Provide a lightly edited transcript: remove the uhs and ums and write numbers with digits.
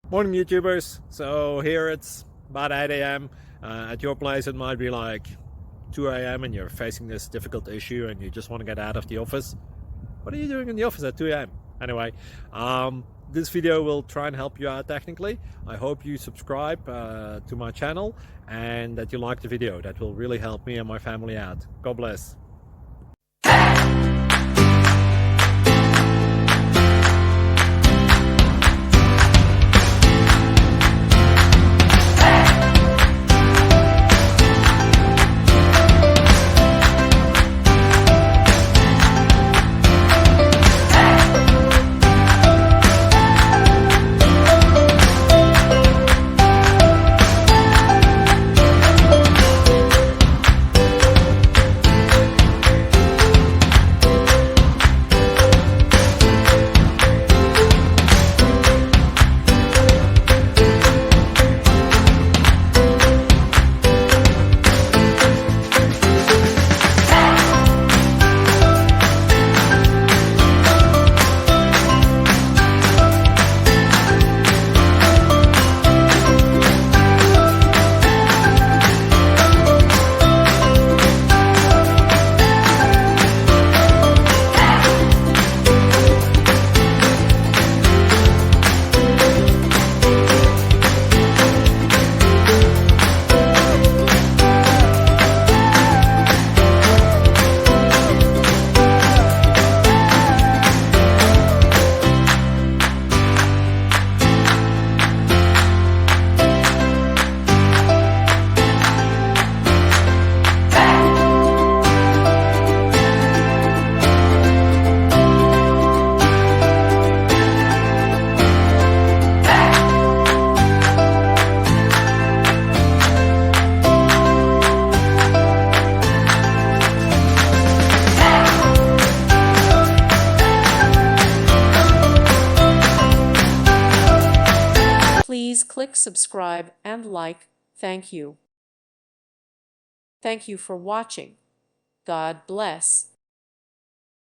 Morning YouTubers. So here it's about 8 a.m. At your place it might be like 2 a.m. and you're facing this difficult issue and you just want to get out of the office. What are you doing in the office at 2 a.m.? Anyway, this video will try and help you out technically. I hope you subscribe to my channel and that you like the video. That will really help me and my family out. God bless. Please click subscribe and like. Thank you. Thank you for watching. God bless.